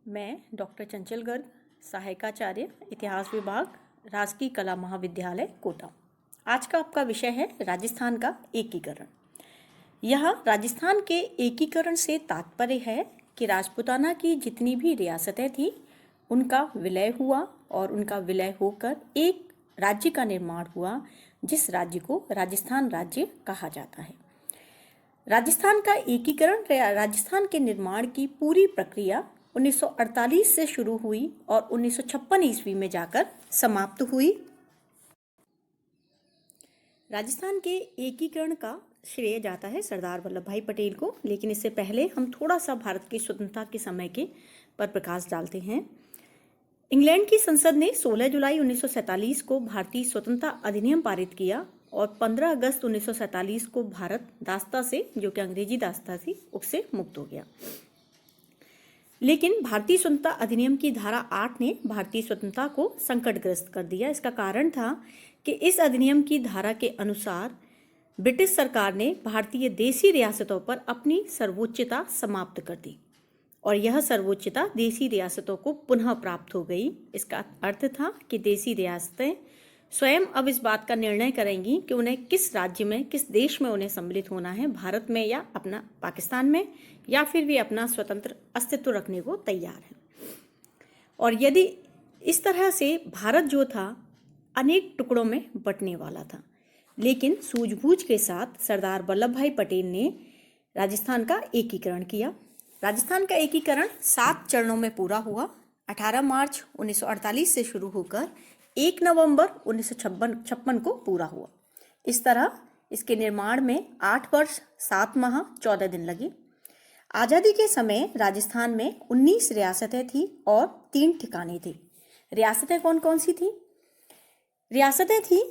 मैं डॉक्टर चंचल गर्ग, सहायकाचार्य, इतिहास विभाग, राजकीय कला महाविद्यालय, कोटा। आज का आपका विषय है राजस्थान का एकीकरण। यह राजस्थान के एकीकरण से तात्पर्य है कि राजपूताना की जितनी भी रियासतें थीं उनका विलय हुआ और उनका विलय होकर एक राज्य का निर्माण हुआ, जिस राज्य को राजस्थान राज्य कहा जाता है। राजस्थान का एकीकरण, राजस्थान के निर्माण की पूरी प्रक्रिया 1948 से शुरू हुई और 1956 ईस्वी में जाकर समाप्त हुई। राजस्थान के एकीकरण का श्रेय जाता है सरदार वल्लभ भाई पटेल को, लेकिन इससे पहले हम थोड़ा सा भारत की स्वतंत्रता के समय के पर प्रकाश डालते हैं। इंग्लैंड की संसद ने 16 जुलाई 1947 को भारतीय स्वतंत्रता अधिनियम पारित किया और 15 अगस्त 1947 को भारत दासता से, जो कि अंग्रेजी दासता थी, उससे मुक्त हो गया। लेकिन भारतीय स्वतंत्रता अधिनियम की धारा 8 ने भारतीय स्वतंत्रता को संकटग्रस्त कर दिया। इसका कारण था कि इस अधिनियम की धारा के अनुसार ब्रिटिश सरकार ने भारतीय देशी रियासतों पर अपनी सर्वोच्चता समाप्त कर दी और यह सर्वोच्चता देशी रियासतों को पुनः प्राप्त हो गई। इसका अर्थ था कि देशी रियासतें स्वयं अब इस बात का निर्णय करेंगी कि उन्हें किस राज्य में, किस देश में उन्हें सम्मिलित होना है, भारत में या अपना पाकिस्तान में, या फिर भी अपना स्वतंत्र अस्तित्व रखने को तैयार है। और यदि इस तरह से भारत जो था अनेक टुकड़ों में बंटने वाला था, लेकिन सूझबूझ के साथ सरदार वल्लभ भाई पटेल ने राजस्थान का एकीकरण किया। राजस्थान का एकीकरण 7 चरणों में पूरा हुआ। 18 मार्च 1948 से शुरू होकर 1 नवंबर 1956 को पूरा हुआ। इस तरह इसके निर्माण में 8 वर्ष 7 माह 14 दिन लगे। आज़ादी के समय राजस्थान में 19 रियासतें थीं और 3 ठिकाने थे। रियासतें कौन कौन सी थीं? रियासतें थीं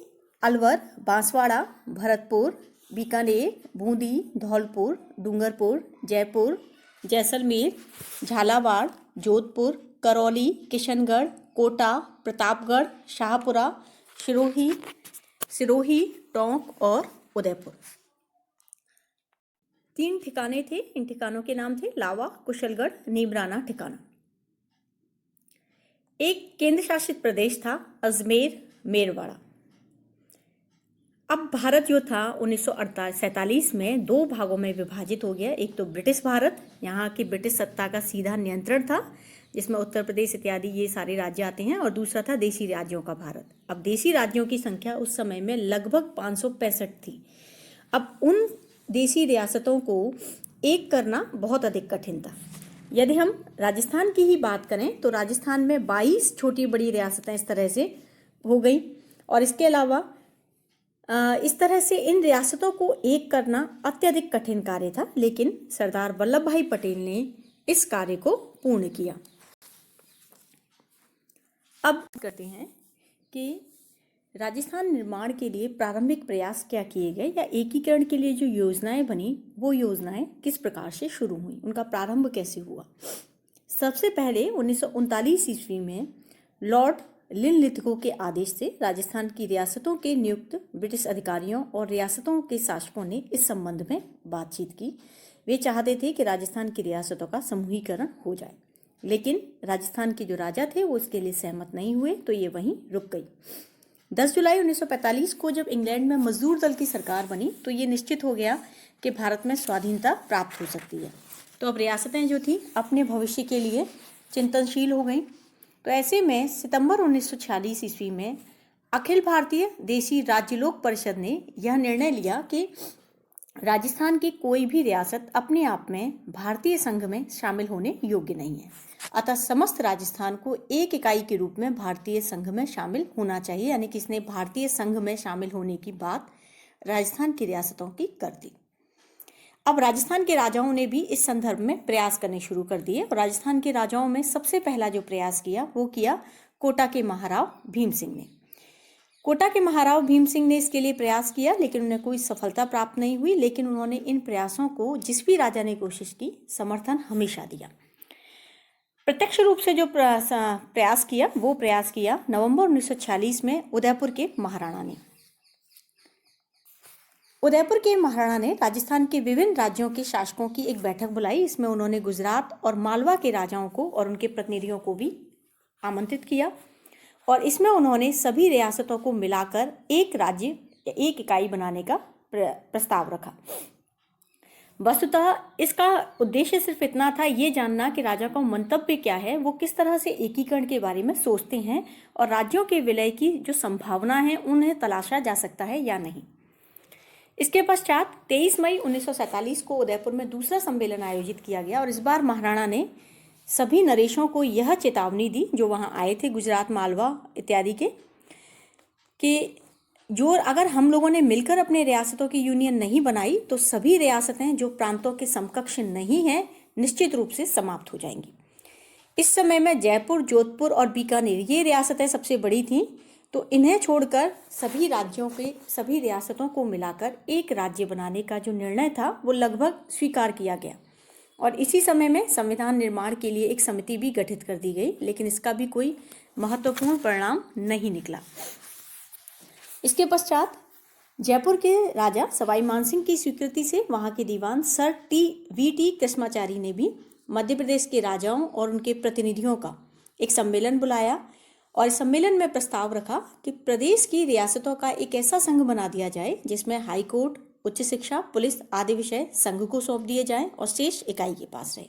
अलवर, बांसवाड़ा, भरतपुर, बीकानेर, बूंदी, धौलपुर, डूंगरपुर, जयपुर, जैसलमेर, झालावाड़, जोधपुर, करौली, किशनगढ़, कोटा, प्रतापगढ़, शाहपुरा, सिरोही, टोंक और उदयपुर। 3 ठिकाने थे। इन ठिकानों के नाम थे लावा, कुशलगढ़, नीमराना ठिकाना। एक केंद्र शासित प्रदेश था अजमेर, मेरवाड़ा। अब भारत जो था 1947 में 2 भागों में विभाजित हो गया। एक तो ब्रिटिश भारत, यहाँ की ब्रिटिश सत्ता का सीधा नियंत्रण था, जिसमें उत्तर प्रदेश इत्यादि ये सारे राज्य आते हैं, और दूसरा था देशी राज्यों का भारत। अब देशी राज्यों की संख्या उस समय में लगभग 565 थी। अब उन देशी रियासतों को एक करना बहुत अधिक कठिन था। यदि हम राजस्थान की ही बात करें तो राजस्थान में 22 छोटी बड़ी रियासतें इस तरह से हो गई, और इसके अलावा इस तरह से इन रियासतों को एक करना अत्यधिक कठिन कार्य था, लेकिन सरदार वल्लभ भाई पटेल ने इस कार्य को पूर्ण किया। अब करते हैं कि राजस्थान निर्माण के लिए प्रारंभिक प्रयास क्या किए गए, या एकीकरण के लिए जो योजनाएं बनी वो योजनाएं किस प्रकार से शुरू हुई, उनका प्रारंभ कैसे हुआ। सबसे पहले 1939 ईस्वी में लॉर्ड लिनलिथगो के आदेश से राजस्थान की रियासतों के नियुक्त ब्रिटिश अधिकारियों और रियासतों के शासकों ने इस संबंध में बातचीत की। वे चाहते थे कि राजस्थान की रियासतों का समूहीकरण हो जाए, लेकिन राजस्थान के जो राजा थे वो इसके लिए सहमत नहीं हुए, तो ये वहीं रुक गई। 10 जुलाई 1945 को जब इंग्लैंड में मजदूर दल की सरकार बनी तो ये निश्चित हो गया कि भारत में स्वाधीनता प्राप्त हो सकती है। तो अब रियासतें जो थी अपने भविष्य के लिए चिंतनशील हो गई। तो ऐसे में सितंबर 1946 ईस्वी में अखिल भारतीय देशी राज्य लोक परिषद ने यह निर्णय लिया कि राजस्थान की कोई भी रियासत अपने आप में भारतीय संघ में शामिल होने योग्य नहीं है, अतः समस्त राजस्थान को एक इकाई के रूप में भारतीय संघ में शामिल होना चाहिए। यानी कि इसने भारतीय संघ में शामिल होने की बात राजस्थान की रियासतों की कर दी। अब राजस्थान के राजाओं ने भी इस संदर्भ में प्रयास करने शुरू कर दिए, और राजस्थान के राजाओं में सबसे पहला जो प्रयास किया वो किया कोटा के महाराव भीम सिंह ने। कोटा के महाराव भीम सिंह ने इसके लिए प्रयास किया, लेकिन उन्हें कोई सफलता प्राप्त नहीं हुई। लेकिन उन्होंने इन प्रयासों को, जिस भी राजा ने कोशिश की, समर्थन हमेशा दिया। प्रत्यक्ष रूप से जो प्रयास किया वो प्रयास किया नवंबर 1946 में उदयपुर के महाराणा ने। उदयपुर के महाराणा ने राजस्थान के विभिन्न राज्यों के शासकों की एक बैठक बुलाई। इसमें उन्होंने गुजरात और मालवा के राजाओं को और उनके प्रतिनिधियों को भी आमंत्रित किया और इसमें उन्होंने सभी रियासतों को मिलाकर एक राज्य या एक इकाई बनाने का प्रस्ताव रखा। वस्तुतः इसका उद्देश्य सिर्फ इतना था, ये जानना कि राजा का मंतव्य क्या है, वो किस तरह से एकीकरण के बारे में सोचते हैं और राज्यों के विलय की जो संभावना है उन्हें तलाशा जा सकता है या नहीं। इसके पश्चात 23 मई 1947 को उदयपुर में दूसरा सम्मेलन आयोजित किया गया और इस बार महाराणा ने सभी नरेशों को यह चेतावनी दी जो वहां आए थे, गुजरात, मालवा इत्यादि के, कि जो अगर हम लोगों ने मिलकर अपने रियासतों की यूनियन नहीं बनाई तो सभी रियासतें जो प्रांतों के समकक्ष नहीं हैं निश्चित रूप से समाप्त हो जाएंगी। इस समय में जयपुर, जोधपुर और बीकानेर ये रियासतें सबसे बड़ी थीं, तो इन्हें छोड़कर सभी राज्यों के सभी रियासतों को मिलाकर एक राज्य बनाने का जो निर्णय था वो लगभग स्वीकार किया गया और इसी समय में संविधान निर्माण के लिए एक समिति भी गठित कर दी गई, लेकिन इसका भी कोई महत्वपूर्ण परिणाम नहीं निकला। इसके पश्चात जयपुर के राजा सवाई मानसिंह की स्वीकृति से वहां के दीवान सर वी.टी. कृष्णाचारी ने भी मध्य प्रदेश के राजाओं और उनके प्रतिनिधियों का एक सम्मेलन बुलाया और इस सम्मेलन में प्रस्ताव रखा कि प्रदेश की रियासतों का एक ऐसा संघ बना दिया जाए जिसमें हाई कोर्ट, उच्च शिक्षा, पुलिस आदि विषय संघ को सौंप दिए जाएं और शेष इकाई के पास रहे।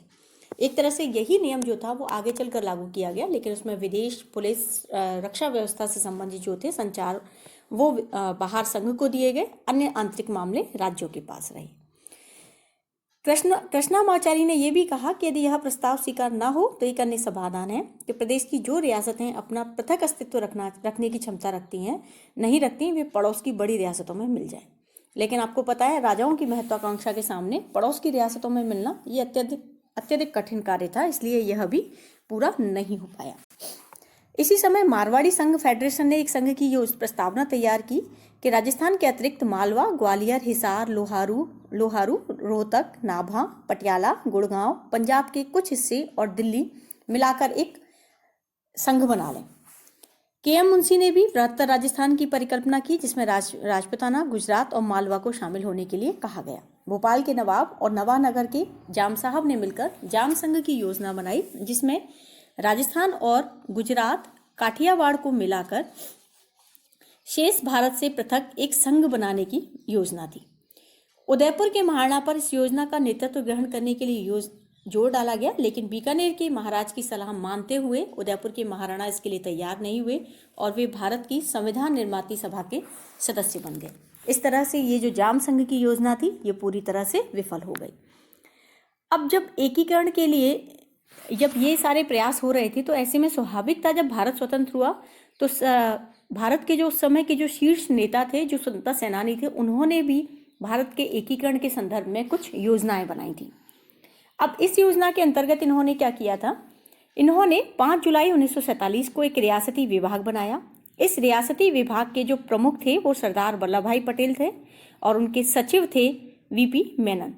एक तरह से यही नियम जो था वो आगे चलकर लागू किया गया, लेकिन उसमें विदेश, पुलिस, रक्षा व्यवस्था से संबंधित जो थे संचार वो बाहर संघ को दिए गए, अन्य आंतरिक मामले राज्यों के पास रहे। कृष्णामाचारी ने यह भी कहा कि यदि यह प्रस्ताव स्वीकार न हो तो एक अन्य समाधान है कि प्रदेश की जो रियासतें अपना पृथक अस्तित्व रखने की क्षमता नहीं रखती, वे पड़ोस की बड़ी रियासतों में मिल जाए। लेकिन आपको पता है राजाओं की महत्वाकांक्षा के सामने पड़ोस की रियासतों में मिलना ये अत्यधिक कठिन कार्य था, इसलिए यह भी पूरा नहीं हो पाया। इसी समय मारवाड़ी संघ फेडरेशन ने एक संघ की प्रस्तावना तैयार की कि राजस्थान के अतिरिक्त मालवा, ग्वालियर, हिसार, लोहारू, रोहतक, नाभा, पटियाला, गुड़गांव, पंजाब के कुछ हिस्से और दिल्ली मिलाकर एक संघ बना लें। के.एम. मुंशी ने भी बृहत्तर राजस्थान की परिकल्पना की जिसमें राजपूताना, गुजरात और मालवा को शामिल होने के लिए कहा गया। भोपाल के नवाब और नवानगर के जाम साहब ने मिलकर जाम संघ की योजना बनाई जिसमें राजस्थान और गुजरात, काठियावाड़ को मिलाकर शेष भारत से पृथक एक संघ बनाने की योजना थी। उदयपुर के महाराणा पर इस योजना का नेतृत्व ग्रहण करने के लिए जोर डाला गया, लेकिन बीकानेर के महाराज की सलाह मानते हुए उदयपुर के महाराणा इसके लिए तैयार नहीं हुए और वे भारत की संविधान निर्माती सभा के सदस्य बन गए। इस तरह से ये जो जाम संघ की योजना थी ये पूरी तरह से विफल हो गई। अब जब एकीकरण के लिए जब ये सारे प्रयास हो रहे थे तो ऐसे में स्वाभाविक था, जब भारत स्वतंत्र हुआ तो भारत के जो उस समय के जो शीर्ष नेता थे, जो स्वतंत्रता सेनानी थे, उन्होंने भी भारत के एकीकरण के संदर्भ में कुछ योजनाएं बनाई थी। अब इस योजना के अंतर्गत इन्होंने क्या किया था, इन्होंने 5 जुलाई 1947 को एक रियासती विभाग बनाया। इस रियासती विभाग के जो प्रमुख थे वो सरदार वल्लभ भाई पटेल थे और उनके सचिव थे वीपी मेनन।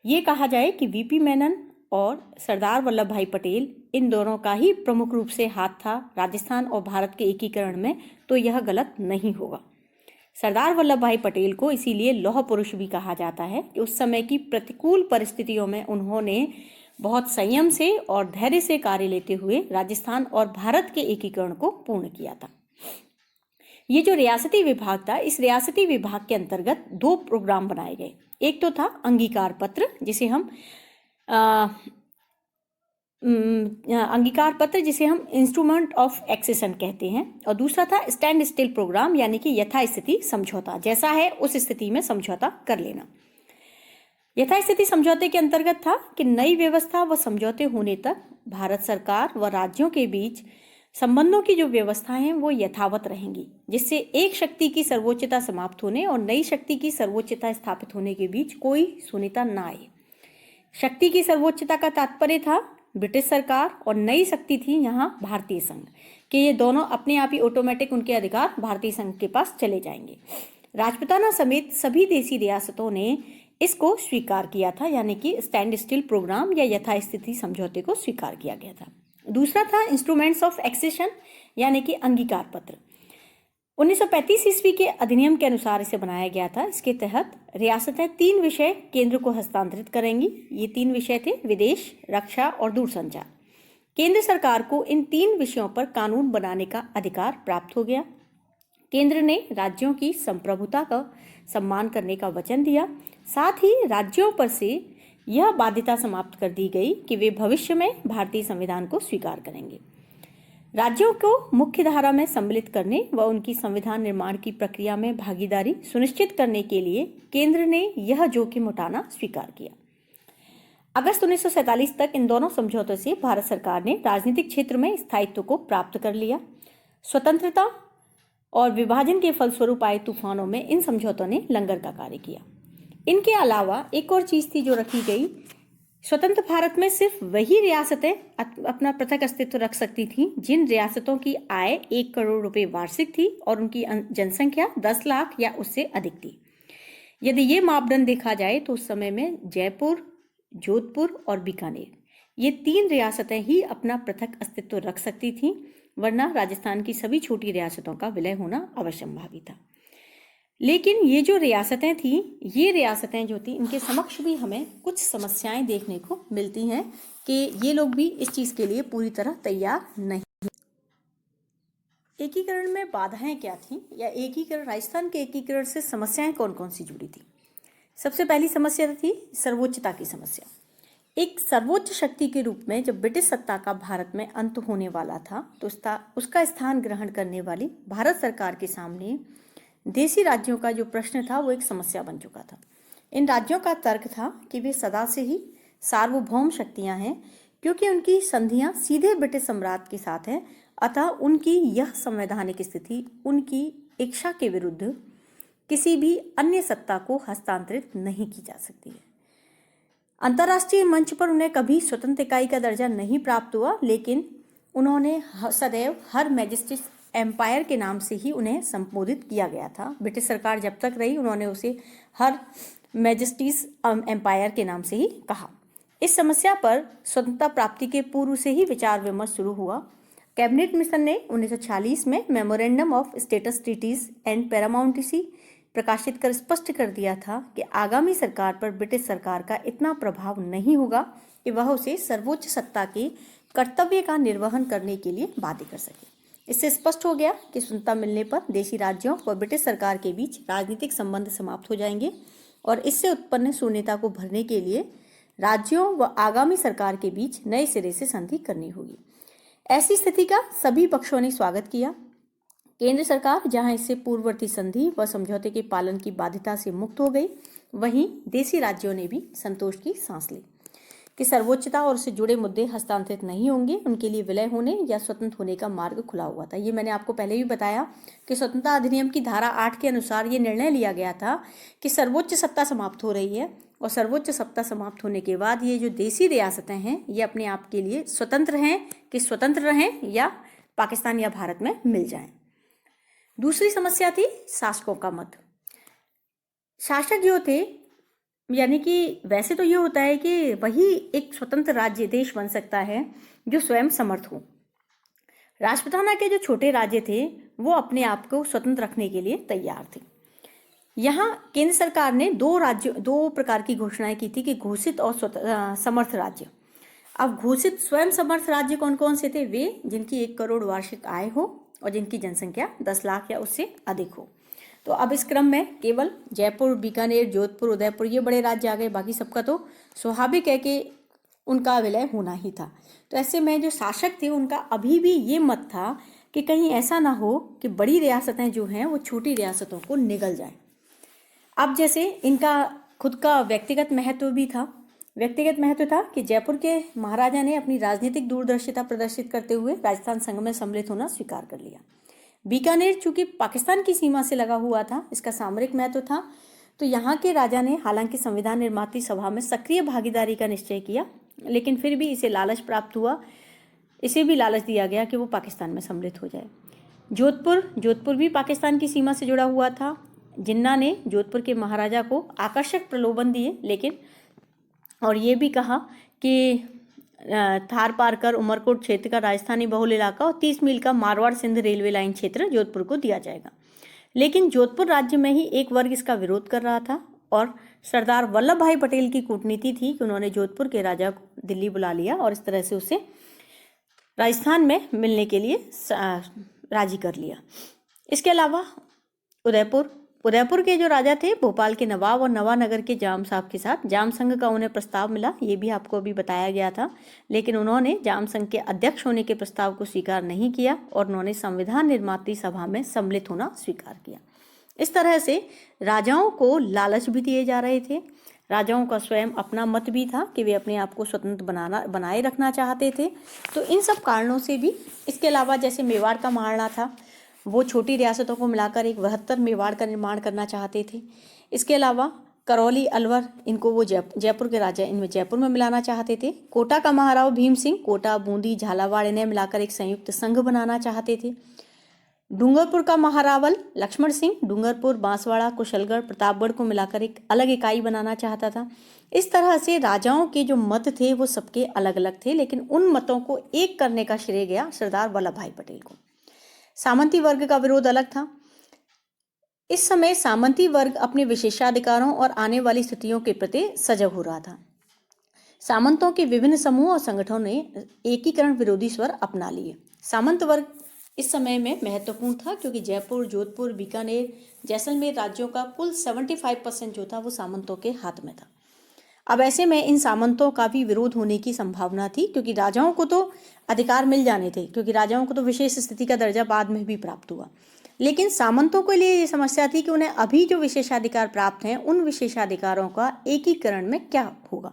ये कहा जाए कि वीपी मेनन और सरदार वल्लभ भाई पटेल इन दोनों का ही प्रमुख रूप से हाथ था राजस्थान और भारत के एकीकरण में, तो यह गलत नहीं होगा। सरदार वल्लभ भाई पटेल को इसीलिए लौह पुरुष भी कहा जाता है कि उस समय की प्रतिकूल परिस्थितियों में उन्होंने बहुत संयम से और धैर्य से कार्य लेते हुए राजस्थान और भारत के एकीकरण को पूर्ण किया था। ये जो रियासती विभाग था, इस रियासती विभाग के अंतर्गत 2 प्रोग्राम बनाए गए। एक तो था अंगीकार पत्र जिसे हम इंस्ट्रूमेंट ऑफ एक्सेशन कहते हैं, और दूसरा था स्टैंड स्टिल प्रोग्राम यानी कि यथास्थिति समझौता, जैसा है उस स्थिति में समझौता कर लेना। यथास्थिति समझौते के अंतर्गत था कि नई व्यवस्था व समझौते होने तक भारत सरकार व राज्यों के बीच संबंधों की जो व्यवस्था है वो यथावत रहेंगी, जिससे एक शक्ति की सर्वोच्चता समाप्त होने और नई शक्ति की सर्वोच्चता स्थापित होने के बीच कोई शून्यता न आए। शक्ति की सर्वोच्चता का तात्पर्य था ब्रिटिश सरकार और नई शक्ति थी यहाँ भारतीय संघ, कि ये दोनों अपने आप ही ऑटोमेटिक उनके अधिकार भारतीय संघ के पास चले जाएंगे। राजपूताना समेत सभी देशी रियासतों ने इसको स्वीकार किया था, यानी कि स्टैंड स्टिल प्रोग्राम या यथास्थिति समझौते को स्वीकार किया गया था। दूसरा था इंस्ट्रूमेंट्स ऑफ एक्सेशन यानी कि अंगीकार पत्र। 1935 ईस्वी के अधिनियम के अनुसार इसे बनाया गया था। इसके तहत रियासतें 3 विषय केंद्र को हस्तांतरित करेंगी। ये 3 विषय थे विदेश, रक्षा और दूरसंचार। केंद्र सरकार को इन 3 विषयों पर कानून बनाने का अधिकार प्राप्त हो गया। केंद्र ने राज्यों की संप्रभुता का सम्मान करने का वचन दिया। साथ ही राज्यों पर से यह बाध्यता समाप्त कर दी गई कि वे भविष्य में भारतीय संविधान को स्वीकार करेंगे। राज्यों को मुख्य धारा में सम्मिलित करने व उनकी संविधान निर्माण की प्रक्रिया में भागीदारी सुनिश्चित करने के लिए केंद्र ने यह जोखिम उठाना स्वीकार किया। अगस्त 1947 तक इन दोनों समझौतों से भारत सरकार ने राजनीतिक क्षेत्र में स्थायित्व को प्राप्त कर लिया। स्वतंत्रता और विभाजन के फलस्वरूप आए तूफानों में इन समझौतों ने लंगर का कार्य किया। इनके अलावा एक और चीज थी जो रखी गई। स्वतंत्र भारत में सिर्फ वही रियासतें अपना पृथक अस्तित्व रख सकती थीं जिन रियासतों की आय 1 करोड़ रुपए वार्षिक थी और उनकी जनसंख्या 10 लाख या उससे अधिक थी। यदि ये मापदंड देखा जाए तो उस समय में जयपुर, जोधपुर और बीकानेर ये 3 रियासतें ही अपना पृथक अस्तित्व रख सकती थीं, वरना राजस्थान की सभी छोटी रियासतों का विलय होना अवश्यंभावी था। लेकिन ये जो रियासतें थीं, ये रियासतें जो थी, इनके समक्ष भी हमें कुछ समस्याएं देखने को मिलती हैं कि ये लोग भी इस चीज़ के लिए पूरी तरह तैयार नहीं। एकीकरण में बाधाएं क्या थीं, या एकीकरण, राजस्थान के एकीकरण से समस्याएं कौन कौन सी जुड़ी थी। सबसे पहली समस्या थी सर्वोच्चता की समस्या। एक सर्वोच्च शक्ति के रूप में जब ब्रिटिश सत्ता का भारत में अंत होने वाला था तो उसका स्थान ग्रहण करने वाली भारत सरकार के सामने देशी राज्यों का जो प्रश्न था वो एक समस्या बन चुका था। इन राज्यों का तर्क था कि वे सदा से ही सार्वभौम शक्तियां हैं, क्योंकि उनकी संधियां सीधे ब्रिटिश सम्राट के साथ हैं। अतः उनकी यह संवैधानिक स्थिति उनकी इच्छा के विरुद्ध किसी भी अन्य सत्ता को हस्तांतरित नहीं की जा सकती है। अंतर्राष्ट्रीय मंच पर उन्हें कभी स्वतंत्र इकाई का दर्जा नहीं प्राप्त हुआ, लेकिन उन्होंने सदैव हर मैजेस्टिस एम्पायर के नाम से ही उन्हें संबोधित किया गया था। ब्रिटिश सरकार जब तक रही उन्होंने उसे हर मैजेस्टीज एम्पायर के नाम से ही कहा। इस समस्या पर स्वतंत्रता प्राप्ति के पूर्व से ही विचार विमर्श शुरू हुआ। कैबिनेट मिशन ने 1946 में memorandum of states treaties and paramountcy प्रकाशित कर स्पष्ट कर दिया था कि आगामी सरकार पर ब्रिटिश सरकार का इतना प्रभाव नहीं होगा कि वह उसे सर्वोच्च सत्ता के कर्तव्य का निर्वहन करने के लिए बाध्य कर सके। इससे स्पष्ट हो गया कि स्वतंत्रता मिलने पर देशी राज्यों व ब्रिटिश सरकार के बीच राजनीतिक संबंध समाप्त हो जाएंगे और इससे उत्पन्न शून्यता को भरने के लिए राज्यों व आगामी सरकार के बीच नए सिरे से संधि करनी होगी। ऐसी स्थिति का सभी पक्षों ने स्वागत किया। केंद्र सरकार जहां इससे पूर्ववर्ती संधि व समझौते के पालन की बाध्यता से मुक्त हो गई, वहीं देशी राज्यों ने भी संतोष की सांस ली कि सर्वोच्चता और उससे जुड़े मुद्दे हस्तांतरित नहीं होंगे। उनके लिए विलय होने या स्वतंत्र होने का मार्ग खुला हुआ था। ये मैंने आपको पहले भी बताया कि स्वतंत्रता अधिनियम की धारा 8 के अनुसार ये निर्णय लिया गया था कि सर्वोच्च सत्ता समाप्त हो रही है और सर्वोच्च सत्ता समाप्त होने के बाद ये जो देशी रियासतें हैं ये अपने आप के लिए स्वतंत्र हैं कि स्वतंत्र रहें या पाकिस्तान या भारत में मिल जाएं। दूसरी समस्या थी शासकों का मत। शासक जो थे, यानी कि वैसे तो ये होता है कि वही एक स्वतंत्र राज्य देश बन सकता है जो स्वयं समर्थ हो। राजपूताना के जो छोटे राज्य थे वो अपने आप को स्वतंत्र रखने के लिए तैयार थे। यहाँ केंद्र सरकार ने 2 प्रकार की घोषणाएं की थी कि घोषित और समर्थ राज्य। अब घोषित स्वयं समर्थ राज्य कौन कौन से थे? वे जिनकी 1 करोड़ वार्षिक आय हो और जिनकी जनसंख्या 10 लाख या उससे अधिक हो। तो अब इस क्रम में केवल जयपुर, बीकानेर, जोधपुर, उदयपुर ये बड़े राज्य आ गए, बाकी सबका तो स्वाभाविक है कि उनका विलय होना ही था। तो ऐसे में जो शासक थे उनका अभी भी ये मत था कि कहीं ऐसा ना हो कि बड़ी रियासतें जो हैं वो छोटी रियासतों को निगल जाएं। अब जैसे इनका खुद का व्यक्तिगत महत्व भी था। व्यक्तिगत महत्व था कि जयपुर के महाराजा ने अपनी राजनीतिक दूरदर्शिता प्रदर्शित करते हुए राजस्थान संघ में सम्मिलित होना स्वीकार कर लिया। बीकानेर चूंकि पाकिस्तान की सीमा से लगा हुआ था, इसका सामरिक महत्व था, तो यहाँ के राजा ने हालांकि संविधान निर्माती सभा में सक्रिय भागीदारी का निश्चय किया, लेकिन फिर भी इसे लालच प्राप्त हुआ। इसे भी लालच दिया गया कि वो पाकिस्तान में सम्मिलित हो जाए। जोधपुर भी पाकिस्तान की सीमा से जुड़ा हुआ था। जिन्ना ने जोधपुर के महाराजा को आकर्षक प्रलोभन दिए, लेकिन और ये भी कहा कि थार पार कर उमरकोट क्षेत्र का राजस्थानी बहुल इलाका और 30 मील का मारवाड़ सिंध रेलवे लाइन क्षेत्र जोधपुर को दिया जाएगा। लेकिन जोधपुर राज्य में ही एक वर्ग इसका विरोध कर रहा था और सरदार वल्लभ भाई पटेल की कूटनीति थी कि उन्होंने जोधपुर के राजा को दिल्ली बुला लिया और इस तरह से उसे राजस्थान में मिलने के लिए राजी कर लिया। इसके अलावा उदयपुर के जो राजा थे, भोपाल के नवाब और नवानगर के जाम साहब के साथ जाम संघ का उन्हें प्रस्ताव मिला, ये भी आपको अभी बताया गया था, लेकिन उन्होंने जाम संघ के अध्यक्ष होने के प्रस्ताव को स्वीकार नहीं किया और उन्होंने संविधान निर्मात्री सभा में सम्मिलित होना स्वीकार किया। इस तरह से राजाओं को लालच भी दिए जा रहे थे। राजाओं का स्वयं अपना मत भी था कि वे अपने आप को स्वतंत्र बनाए रखना चाहते थे। तो इन सब कारणों से भी, इसके अलावा जैसे मेवाड़ का महाराणा था, वो छोटी रियासतों को मिलाकर एक बृहत्तर मेवाड़ का निर्माण करना चाहते थे। इसके अलावा करौली, अलवर, इनको वो जयपुर के राजा इनमें जयपुर में मिलाना चाहते थे। कोटा का महाराव भीम सिंह कोटा, बूंदी, झालावाड़ इन्हें मिलाकर एक संयुक्त संघ बनाना चाहते थे। डूंगरपुर का महारावल लक्ष्मण सिंह डूंगरपुर, बांसवाड़ा, कुशलगढ़, प्रतापगढ़ को मिलाकर एक अलग इकाई बनाना चाहता था। इस तरह से राजाओं के जो मत थे वो सबके अलग अलग थे, लेकिन उन मतों को एक करने का श्रेय गया सरदार वल्लभ भाई पटेल को। सामंती वर्ग का विरोध अलग था। इस समय सामंती वर्ग अपने विशेषाधिकारों और आने वाली स्थितियों के प्रति सजग हो रहा था। सामंतों के विभिन्न समूह और संगठनों ने एकीकरण विरोधी स्वर अपना लिए। सामंत वर्ग इस समय में महत्वपूर्ण था क्योंकि जयपुर, जोधपुर, बीकानेर, जैसलमेर राज्यों का कुल 75% जो था वो सामंतों के हाथ में था। अब ऐसे में इन सामंतों का भी विरोध होने की संभावना थी क्योंकि राजाओं को तो अधिकार मिल जाने थे, क्योंकि राजाओं को तो विशेष स्थिति का दर्जा बाद में भी प्राप्त हुआ, लेकिन सामंतों के लिए ये समस्या थी कि उन्हें अभी जो विशेषाधिकार प्राप्त हैं उन विशेषाधिकारों का एकीकरण में क्या होगा।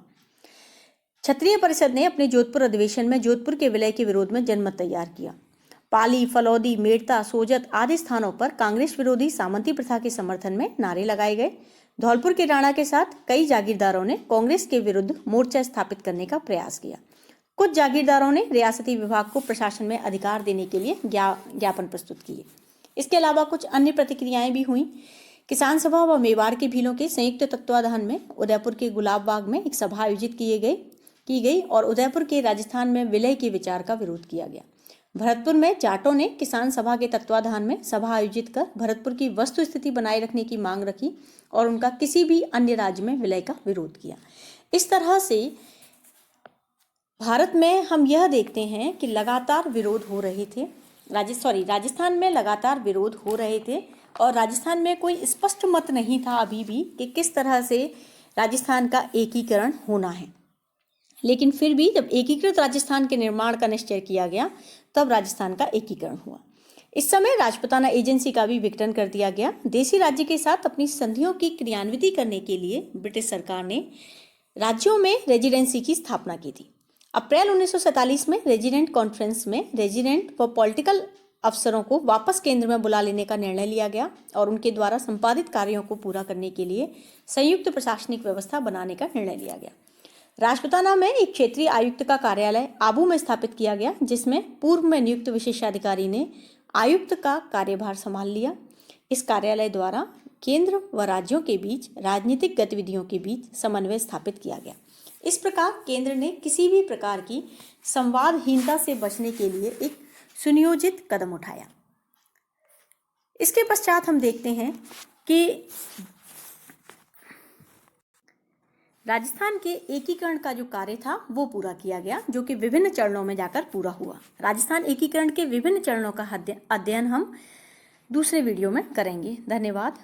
क्षत्रिय परिषद ने अपने जोधपुर अधिवेशन में जोधपुर के विलय के विरोध में जनमत तैयार किया। पाली, फलौदी, मेड़ता, सोजत आदि स्थानों पर कांग्रेस विरोधी सामंती प्रथा के समर्थन में नारे लगाए गए। धौलपुर के राणा के साथ कई जागीरदारों ने कांग्रेस के विरुद्ध मोर्चा स्थापित करने का प्रयास किया। कुछ जागीरदारों ने रियासती विभाग को प्रशासन में अधिकार देने के लिए ज्ञापन प्रस्तुत किए। इसके अलावा कुछ अन्य प्रतिक्रियाएं भी हुई। किसान सभा व मेवाड़ के भीलों के संयुक्त तत्वाधान में उदयपुर के गुलाब बाग में एक सभा आयोजित की गई और उदयपुर के राजस्थान में विलय के विचार का विरोध किया गया। भरतपुर में जाटों ने किसान सभा के तत्वाधान में सभा आयोजित कर भरतपुर की वस्तु स्थिति बनाए रखने की मांग रखी और उनका किसी भी अन्य राज्य में विलय का विरोध किया। इस तरह से भारत में हम यह देखते हैं कि लगातार विरोध हो रहे थे। राजस्थान में लगातार विरोध हो रहे थे और राजस्थान में कोई स्पष्ट मत नहीं था अभी भी कि किस तरह से राजस्थान का एकीकरण होना है। लेकिन फिर भी जब एकीकृत राजस्थान के निर्माण का निश्चय किया गया तब राजस्थान का एकीकरण हुआ। इस समय राजपूताना एजेंसी का भी विघटन कर दिया गया। देशी राज्य के साथ अपनी संधियों की क्रियान्विति करने के लिए ब्रिटिश सरकार ने राज्यों में रेजिडेंसी की स्थापना की थी। अप्रैल 1947 में रेजिडेंट कॉन्फ्रेंस में रेजिडेंट व पॉलिटिकल अफसरों को वापस केंद्र में बुला लेने का निर्णय लिया गया और उनके द्वारा संपादित कार्यों को पूरा करने के लिए संयुक्त प्रशासनिक व्यवस्था बनाने का निर्णय लिया गया। राजपूताना में एक क्षेत्रीय आयुक्त का कार्यालय आबू में स्थापित किया गया, जिसमें पूर्व में नियुक्त विशेषाधिकारी ने आयुक्त का कार्यभार संभाल लिया। इस कार्यालय द्वारा केंद्र व राज्यों के बीच राजनीतिक गतिविधियों के बीच समन्वय स्थापित किया गया। इस प्रकार केंद्र ने किसी भी प्रकार की संवादहीनता से बचने के लिए एक सुनियोजित कदम उठाया। इसके पश्चात हम देखते हैं कि राजस्थान के एकीकरण का जो कार्य था वो पूरा किया गया, जो कि विभिन्न चरणों में जाकर पूरा हुआ। राजस्थान एकीकरण के विभिन्न चरणों का अध्ययन हम दूसरे वीडियो में करेंगे। धन्यवाद।